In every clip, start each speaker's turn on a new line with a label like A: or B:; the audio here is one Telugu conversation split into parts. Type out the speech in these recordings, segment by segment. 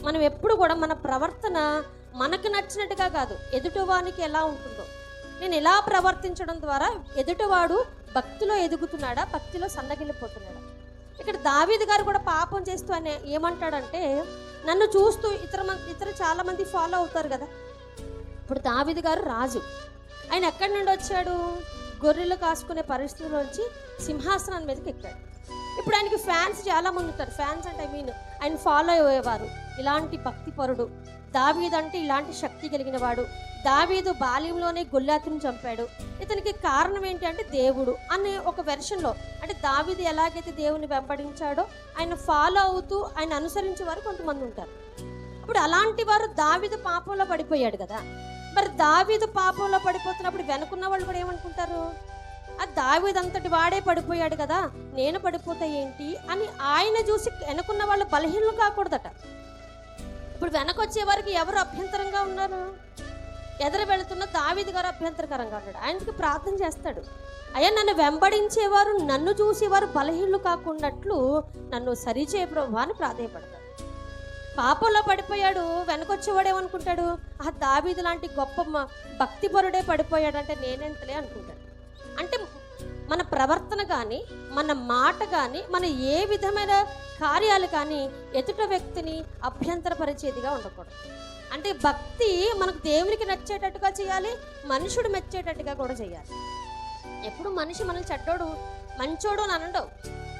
A: మనం ఎప్పుడు కూడా మన ప్రవర్తన మనకు నచ్చినట్టుగా కాదు, ఎదుటివానికి ఎలా ఉంటుందో. నేను ఇలా ప్రవర్తించడం ద్వారా ఎదుటివాడు భక్తిలో ఎదుగుతున్నాడా, భక్తిలో సన్నగిల్లిపోతున్నాడా. ఇక్కడ దావీదు గారు కూడా పాపం చేస్తూ ఆయన ఏమంటాడంటే, నన్ను చూస్తూ ఇతర చాలా మంది ఫాలో అవుతారు కదా. ఇప్పుడు దావీదు గారు రాజు, ఆయన ఎక్కడి నుండి వచ్చాడు? గొర్రెలు కాసుకునే పరిస్థితిలోంచి సింహాసనం మీదకి ఎక్కాడు. ఇప్పుడు ఆయనకి ఫ్యాన్స్ చాలా మంది ఉంటారు. ఫ్యాన్స్ అంటే ఆయన ఫాలో అయ్యేవారు. ఇలాంటి భక్తిపరుడు దావీదు అంటే ఇలాంటి శక్తి కలిగిన వాడు, దావీదు బాల్యంలోనే గొల్లాతుని చంపాడు, ఇతనికి కారణం ఏంటి అంటే దేవుడు అనే ఒక వెర్షన్లో, అంటే దావీదు ఎలాగైతే దేవుని వెంబడించాడో ఆయన ఫాలో అవుతూ ఆయన అనుసరించే వారు కొంతమంది ఉంటారు. ఇప్పుడు అలాంటి వారు దావీదు పాపంలో పడిపోయాడు కదా. మరి దావీదు పాపంలో పడిపోతున్నప్పుడు వెనుకున్న వాళ్ళు కూడా ఏమనుకుంటారు, ఆ దావీదు అంతటి వాడే పడిపోయాడు కదా, నేను పడిపోతా ఏంటి అని ఆయన చూసి వెనుకున్న వాళ్ళు బలహీనలు కాకూడదట. ఇప్పుడు వెనకొచ్చే వారికి ఎవరు అభ్యంతరంగా ఉన్నారు? ఎదురు వెళుతున్న దావీదు గారు అభ్యంతరకరంగా ఉన్నాడు. ఆయనకి ప్రార్థన చేస్తాడు, అయ్యా నన్ను వెంబడించేవారు, నన్ను చూసేవారు బలహీనలు కాకున్నట్లు నన్ను సరిచేయ ప్రభువా అని ప్రాధేయపడతాడు. పాపంలో పడిపోయాడు, వెనకొచ్చేవాడు ఏమనుకుంటాడు, ఆ దావీదు లాంటి గొప్ప భక్తిపరుడే పడిపోయాడంటే నేనెంతలే అనుకుంటాడు. అంటే మన ప్రవర్తన కానీ, మన మాట కానీ, మన ఏ విధమైన కార్యాలు కానీ ఎదుట వ్యక్తిని అభ్యంతరపరిచేదిగా ఉండకూడదు. అంటే భక్తి మనకు దేవునికి నచ్చేటట్టుగా చేయాలి, మనుషుడు మెచ్చేటట్టుగా కూడా చేయాలి. ఎప్పుడు మనిషి మనల్ని చెడ్డోడు మంచోడు అని అనడవు,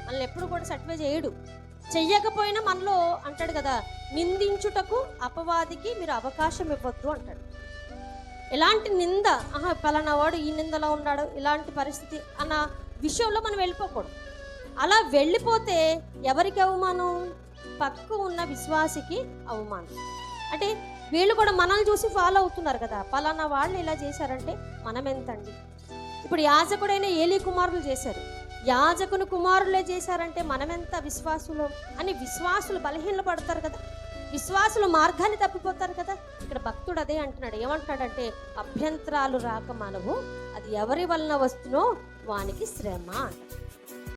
A: మనల్ని ఎప్పుడు కూడా సట్వే చేయడు. చెయ్యకపోయినా మనలో అంటాడు కదా, నిందించుటకు అపవాదికి మీరు అవకాశం ఇవ్వద్దు అంటాడు. ఎలాంటి నింద, పలానా వాడు ఈ నిందలో ఉన్నాడు, ఇలాంటి పరిస్థితి అన్న విషయంలో మనం వెళ్ళిపోకూడదు. అలా వెళ్ళిపోతే ఎవరికి అవమానం? పక్క ఉన్న విశ్వాసికి అవమానం. అంటే వీళ్ళు కూడా మనల్ని చూసి ఫాలో అవుతున్నారు కదా, పలానా వాళ్ళు ఇలా చేశారంటే మనం ఎంతండి. ఇప్పుడు యాజకుడైన ఏలీ కుమారులు చేశారు, యాజకుని కుమారులే చేశారంటే మనమెంత విశ్వాసులు అని విశ్వాసులు బలహీనలు పడతారు కదా, విశ్వాసులు మార్గాన్ని తప్పిపోతారు కదా. ఇక్కడ భక్తుడు అదే అంటున్నాడు, ఏమంటున్నాడంటే అభ్యంతరాలు రాక మనవు, అది ఎవరి వలన వస్తునో వానికి శ్రమ అంట.